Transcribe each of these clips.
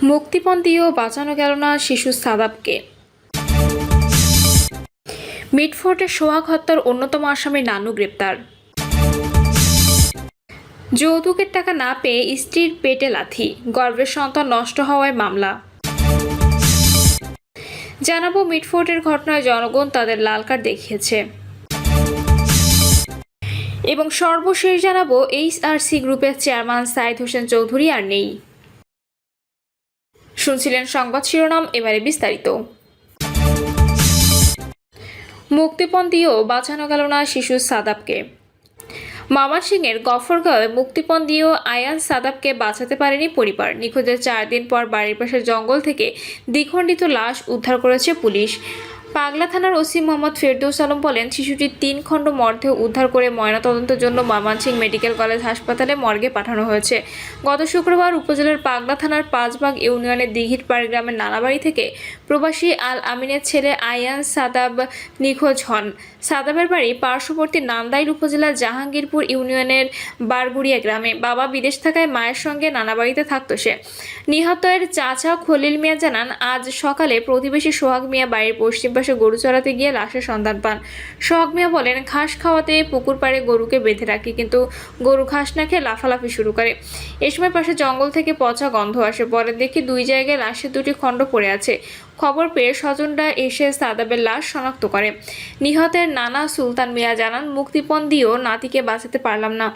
মুক্তিপণ দিয়েও বাঁচানো গেল না শিশু সাদাবকে। মিটফোর্টের সোহাগ হত্যার অন্যতম আসামি নানু গ্রেপ্তার। যৌতুকের টাকা না পেয়ে স্ত্রীর পেটে লাথি, গর্ভের সন্তান নষ্ট হওয়ায় মামলা। জানাবো মিটফোর্টের ঘটনায় জনগণ তাদের লাল কার্ড দেখিয়েছে। এবং সর্বশেষ জানাবো এইচআরসি গ্রুপের চেয়ারম্যান সাইদ হোসেন চৌধুরী আর নেই। শুনছিলেন সংবাদ শিরোনাম, এবারে বিস্তারিত। মুক্তিপণ দিয়েও বাঁচানো গেল না শিশু সাদাবকে। ময়মনসিংহের গফরগাঁওয়ে মুক্তিপণ দিয়েও আয়ান সাদাবকে বাঁচাতে পারেনি পরিবার। নিখোঁজের 4 দিন পর বাড়ির পাশের জঙ্গল থেকে দ্বিখণ্ডিত লাশ উদ্ধার করেছে পুলিশ। পাগলা থানার ওসি মোহাম্মদ ফেরদৌস আলম বলেন, শিশুটির 3 খণ্ড মরদেহ উদ্ধার করে ময়নাতদন্তের জন্য ময়মনসিংহ মেডিকেল কলেজ হাসপাতালে মর্গে পাঠানো হয়েছে। গত শুক্রবার উপজেলার পাগলা থানার 5 বাগ ইউনিয়নের দিঘিরপাড় গ্রামের নানাবাড়ি থেকে প্রবাসী আল আমিনের ছেলে আয়ান সাদাব নিখোঁজ হন। সাদাবের বাড়ি পার্শ্ববর্তী নান্দাইল উপজেলার জাহাঙ্গীরপুর ইউনিয়নের বারগুড়িয়া গ্রামে। বাবা বিদেশ থাকায় মায়ের সঙ্গে নানাবাড়িতে থাকত সে। নিহতের চাচা খলিল মিয়া জানান, আজ সকালে প্রতিবেশী সোহাগ মিয়া বাড়ির পশ্চিম পাশে গরু চড়াতে গিয়ে লাশের সন্ধান পান। সোহাগ মিয়া বলেন, ঘাস খাওয়াতে পুকুর পাড়ে গরুকে বেঁধে রাখি, কিন্তু গরু ঘাস না খেয়ে লাফালাফি শুরু করে। এ সময় পাশে জঙ্গল থেকে পচা গন্ধ আসে। পরে দেখি 2 জায়গায় লাশের 2টি খণ্ড পড়ে আছে। খবর পেয়ে স্বজনরা এসে সাদাবের লাশ শনাক্ত করে। নিহতের নানা সুলতান মিয়া জানান, মুক্তিপণ দিয়েও নাতিকে বাঁচাতে পারলাম না,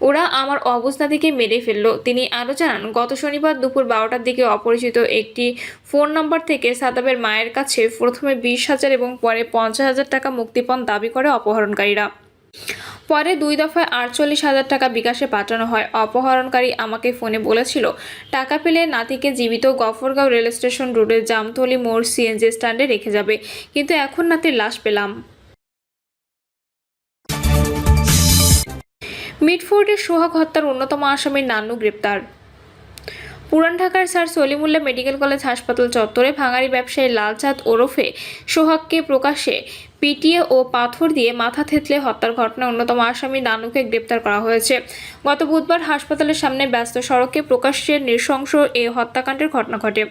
ওরা আমার অবুঝ নাতিকে মেরে ফেললো। তিনি আরও জানান, গত শনিবার দুপুর 12টার দিকে অপরিচিত একটি ফোন নাম্বার থেকে সাদাবের মায়ের কাছে প্রথমে 20,000 এবং পরে 50,000 টাকা মুক্তিপণ দাবি করে অপহরণকারীরা। পরে 2 দফায় 48,000 টাকা বিকাশে পাঠানো হয়। অপহরণকারী আমাকে ফোনে বলেছিল, টাকা পেলে নাতিকে জীবিত গফরগাঁও রেল স্টেশন রোডের জামতলি মোড় সিএনজি স্ট্যান্ডে রেখে যাবে, কিন্তু এখন নাতির লাশ পেলাম। মিটফোর্টের সোহাগ হত্যার অন্যতম আসামি নানু গ্রেপ্তার। পুরান ঢাকার স্যার সলিমুল্লাহ মেডিকেল কলেজ হাসপাতাল চত্বরে ভাঙাড়ি ব্যবসায়ী লালচাঁদ ওরফে সোহাগকে প্রকাশ্যে পিটিয়ে ও পাথর দিয়ে মাথা থেতলে হত্যার ঘটনায় অন্যতম আসামি নানুকে গ্রেপ্তার করা হয়েছে। গত বুধবার হাসপাতালের সামনে ব্যস্ত সড়কে প্রকাশ্যে নৃশংস এই হত্যাকাণ্ডের ঘটনা ঘটে।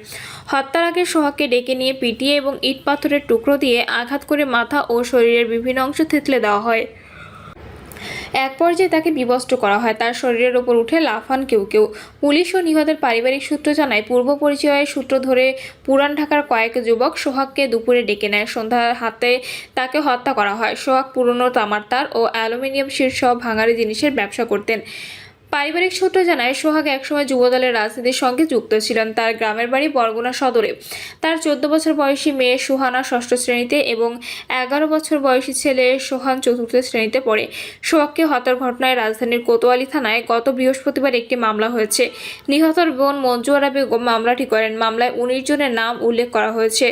হত্যার আগে সোহাগকে ডেকে নিয়ে পিটিয়ে এবং ইট পাথরের টুকরো দিয়ে আঘাত করে মাথা ও শরীরের বিভিন্ন অংশ থেতলে দেওয়া হয়। এক পর্যায়ে তাকে বিবস্ত্র করা হয়। তার শরীরের ওপর উঠে লাফান কেউ কেউ। পুলিশ ও নিহতের পারিবারিক সূত্র জানায়, পূর্ব পরিচয়ের সূত্র ধরে পুরান ঢাকার কয়েক যুবক সোহাগকে দুপুরে ডেকে নেয়। সন্ধ্যার হাতে তাকে হত্যা করা হয়। সোহাগ পুরনো তামার তার ও অ্যালুমিনিয়াম শীট সহ ভাঙাড়ি জিনিসের ব্যবসা করতেন। পারিবারিক সূত্র জানায়, সোহাগ একসময় যুবদলের রাজনীতির সঙ্গে যুক্ত ছিলেন। তার গ্রামের বাড়ি বরগুনা সদরে। তার 14 বছর বয়সী মেয়ে সুহানা 6ষ্ঠ শ্রেণীতে এবং 11 বছর বয়সী ছেলে সোহান 4র্থ শ্রেণীতে পড়ে। সোহাগকে হত্যার ঘটনায় রাজধানীর কোতোয়ালি থানায় গত বৃহস্পতিবার একটি মামলা হয়েছে। নিহতের বোন মঞ্জুয়ারা বেগম মামলাটি করেন। মামলায় 19 জনের নাম উল্লেখ করা হয়েছে।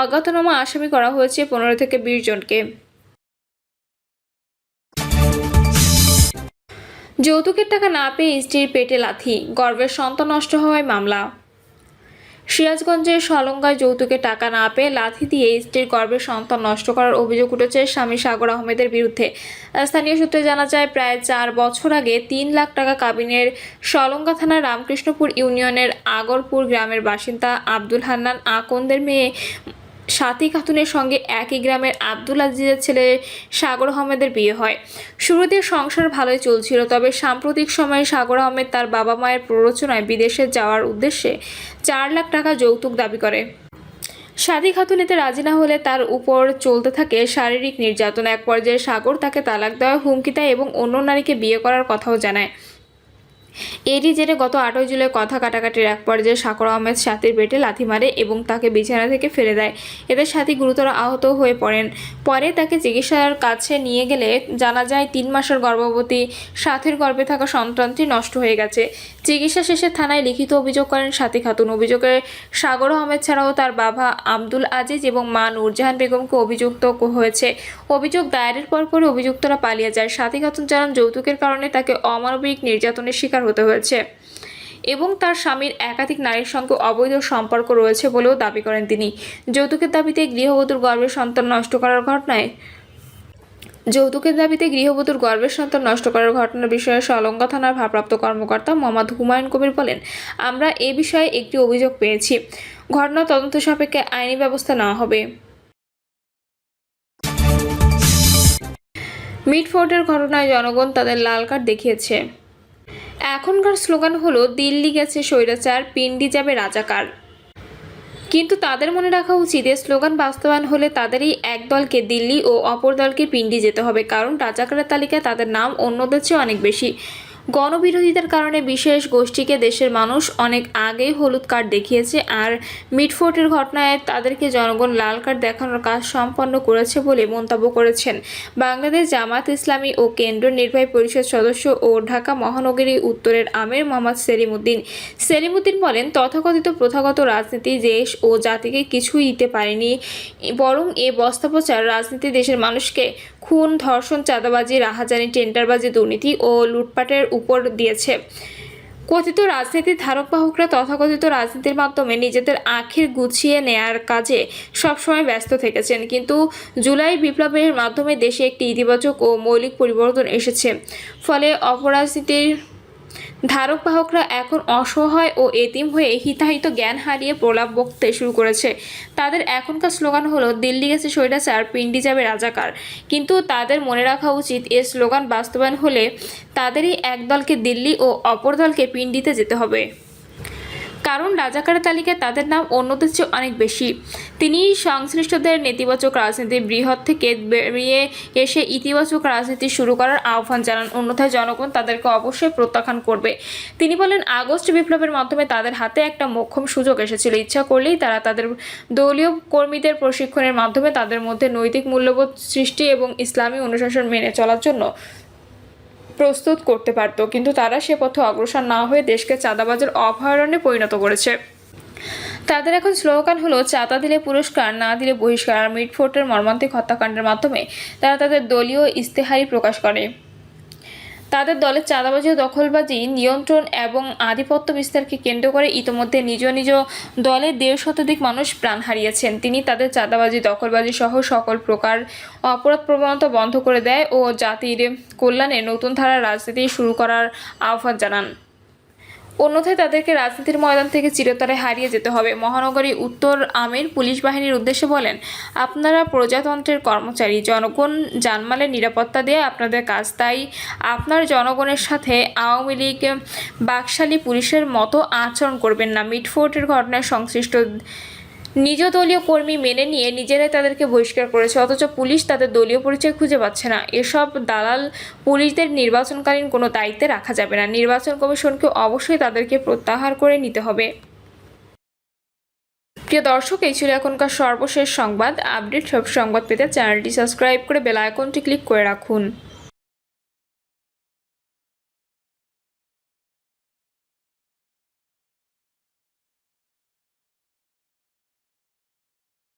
অজ্ঞাতনামা আসামি করা হয়েছে 15 থেকে 20 জনকে। যৌতুকের টাকা না পেয়ে স্ত্রীর পেটে লাথি, গর্ভের সন্তান নষ্ট হওয়ায় মামলা। সিরাজগঞ্জের সলঙ্গায় যৌতুকের টাকা না পেয়ে লাথি দিয়ে স্ত্রীর গর্ভের সন্তান নষ্ট করার অভিযোগ উঠেছে স্বামী সাগর আহমেদের বিরুদ্ধে। স্থানীয় সূত্রে জানা যায়, প্রায় 4 বছর আগে 3 লাখ টাকা কাবিনের সলঙ্গা থানার রামকৃষ্ণপুর ইউনিয়নের আগরপুর গ্রামের বাসিন্দা আব্দুল হান্নান আকন্দের মেয়ে সাথী খাতুনের সঙ্গে একই গ্রামের আব্দুল আজিজের ছেলে সাগর আহমেদের বিয়ে হয়। শুরুতে সংসার ভালোই চলছিল, তবে সাম্প্রতিক সময়ে সাগর আহমেদ তার বাবা মায়ের প্ররোচনায় বিদেশে যাওয়ার উদ্দেশ্যে 4 লাখ টাকা যৌতুক দাবি করে। সাথী খাতুন এতে রাজি না হলে তার উপর চলতে থাকে শারীরিক নির্যাতন। এক পর্যায়ে সাগর তাকে তালাক দেওয়ার হুমকি দেয় এবং অন্য নারীকে বিয়ে করার কথাও জানায়। এরই জেরে গত 8 জুলাই কথা কাটাকাটির এক পর্যায়ে সাগর আহমেদ সাথীর পেটে লাথি মারে এবং তাকে বিছানা থেকে ফেলে দেয়। এতে সাথী গুরুতর আহত হয়ে পড়েন। পরে তাকে চিকিৎসার কাছে নিয়ে গেলে জানা যায় 3 মাসের গর্ভবতী সাথীর গর্ভে থাকা সন্তানটি নষ্ট হয়ে গেছে। চিকিৎসা শেষে থানায় লিখিত অভিযোগ করেন সাথী খাতুন। অভিযোগে সাগর আহমেদ ছাড়াও তার বাবা আব্দুল আজিজ এবং মা নূরজাহান বেগমকে অভিযুক্ত হয়েছে। অভিযোগ দায়েরের পরপরই অভিযুক্তরা পালিয়ে যায়। সাথী খাতুন জানান, যৌতুকের কারণে তাকে অমানবিক নির্যাতনের শিকার হতে হয়েছে এবং তার স্বামীর একাধিক নারীর সঙ্গে অবৈধ সম্পর্ক রয়েছে বলেও দাবি করেন তিনি। যৌতুকের দাবিতে গৃহবধূর গর্ভের সন্তান নষ্ট করার ঘটনায় যৌতুকের দাবিতে গৃহবধূর গর্ভের সন্তান নষ্ট করার ঘটনার বিষয়ে সলঙ্গা থানার ভারপ্রাপ্ত কর্মকর্তা মোহাম্মদ হুমায়ুন কবির বলেন, আমরা এ বিষয়ে একটি অভিযোগ পেয়েছি। ঘটনা তদন্ত সাপেক্ষে আইনি ব্যবস্থা নেওয়া হবে। মিটফোর্ডের ঘটনায় জনগণ তাদের লাল কার্ড দেখিয়েছে। এখনকার স্লোগান হলো, দিল্লি গেছে স্বৈরাচার, পিন্ডি যাবে রাজাকার। কিন্তু তাদের মনে রাখা উচিত, এই স্লোগান বাস্তবায়ন হলে তাদেরই এক দলকে দিল্লি ও অপর দলকে পিন্ডি যেতে হবে, কারণ রাজাকারের তালিকায় তাদের নাম অন্যদের চেয়ে অনেক বেশি। গণবিরোধিতার কারণে বিশেষ গোষ্ঠীকে দেশের মানুষ অনেক আগেই হলুদ কার্ড দেখিয়েছে, আর মিটফোর্টের ঘটনায় তাদেরকে জনগণ লাল কার্ড দেখানোর কাজ সম্পন্ন করেছে বলে মন্তব্য করেছেন বাংলাদেশ জামায়াত ইসলামী ও কেন্দ্র নির্বাহী পরিষদ সদস্য ও ঢাকা মহানগরী উত্তরের আমির মোহাম্মদ সেলিমউদ্দিন বলেন, তথাকথিত প্রথাগত রাজনীতি দেশ ও জাতিকে কিছুই দিতে পারেনি, বরং এ বস্তাপচার রাজনীতি দেশের মানুষকে খুন, ধর্ষণ, চাঁদাবাজি, রাহাজানি, টেন্ডারবাজি, দুর্নীতি ও লুটপাটের উপর দিয়েছে। কথিত রাজনীতির ধারক বাহকরা তথাকথিত রাজনীতির মাধ্যমে নিজেদের আখির গুছিয়ে নেয়ার কাজে সবসময় ব্যস্ত থেকেছেন, কিন্তু জুলাই বিপ্লবের মাধ্যমে দেশে একটি ইতিবাচক ও মৌলিক পরিবর্তন এসেছে। ফলে অপরাজনীতির ধারক বাহকরা এখন অসহায় ও এতিম হয়ে হিতাহিত জ্ঞান হারিয়ে প্রলাপ বকতে শুরু করেছে। তাদের এখনকার স্লোগান হলো, দিল্লি গেছে স্বৈরাচার, পিন্ডি যাবে রাজাকার। কিন্তু তাদের মনে রাখা উচিত, এ স্লোগান বাস্তবায়ন হলে তাদেরই এক দলকে দিল্লি ও অপর দলকে পিন্ডিতে যেতে হবে, কারণ রাজাকারের তালিকায় তাদের নাম অন্যদের চেয়ে অনেক বেশি। তিনি সংশ্লিষ্টদের নেতিবাচক রাজনীতি বৃহৎ থেকে বেরিয়ে এসে ইতিবাচক রাজনীতি শুরু করার আহ্বান জানান, অন্যথায় জনগণ তাদেরকে অবশ্যই প্রত্যাখ্যান করবে। তিনি বলেন, আগস্ট বিপ্লবের মাধ্যমে তাদের হাতে একটা মোক্ষম সুযোগ এসেছিল। ইচ্ছা করলেই তারা তাদের দলীয় কর্মীদের প্রশিক্ষণের মাধ্যমে তাদের মধ্যে নৈতিক মূল্যবোধ সৃষ্টি এবং ইসলামী অনুশাসন মেনে চলার জন্য প্রস্তুত করতে পারত, কিন্তু তারা সে পথে অগ্রসর না হয়ে দেশকে চাঁদাবাজের অভয়ারণ্যে পরিণত করেছে। তাদের এখন স্লোগান হলো, চাঁদা দিলে পুরস্কার, না দিলে বহিষ্কার। আর মিটফোর্টের মর্মান্তিক হত্যাকাণ্ডের মাধ্যমে তারা তাদের দলীয় ইস্তেহারি প্রকাশ করে। তাদের দলের চাঁদাবাজি ও দখলবাজি, নিয়ন্ত্রণ এবং আধিপত্য বিস্তারকে কেন্দ্র করে ইতোমধ্যে নিজ নিজ দলের 1.5 শতাধিক মানুষ প্রাণ হারিয়েছেন। তিনি তাদের চাঁদাবাজি, দখলবাজি সহ সকল প্রকার অপরাধ প্রবণতা বন্ধ করে দেয় ও জাতির কল্যাণে নতুন ধারার রাজনীতি শুরু করার আহ্বান জানান। অন্যথায় তাদেরকে রাজনীতির ময়দান থেকে চিরতরে হারিয়ে যেতে হবে। মহানগরী উত্তর আমির পুলিশ বাহিনীর উদ্দেশ্যে বলেন, আপনারা প্রজাতন্ত্রের কর্মচারী, জনগণ জানমালের নিরাপত্তা দেয়া আপনাদের কাজ। তাই আপনার জনগণের সাথে আওয়ামী লীগ বাকশালী পুলিশের মতো আচরণ করবেন না। মিটফোর্টের ঘটনায় সংশ্লিষ্ট নিজ দলীয় কর্মী মেনে নিয়ে নিজেরাই তাদেরকে বহিষ্কার করেছে, অথচ পুলিশ তাদের দলীয় পরিচয় খুঁজে পাচ্ছে না। এসব দালাল পুলিশদের নির্বাচনকালীন কোনো দায়িত্বে রাখা যাবে না। নির্বাচন কমিশনকে অবশ্যই তাদেরকে প্রত্যাহার করে নিতে হবে। প্রিয় দর্শক, এই ছিল এখনকার সর্বশেষ সংবাদ আপডেট। সব সংবাদ পেতে চ্যানেলটি সাবস্ক্রাইব করে বেল আইকনটি ক্লিক করে রাখুন।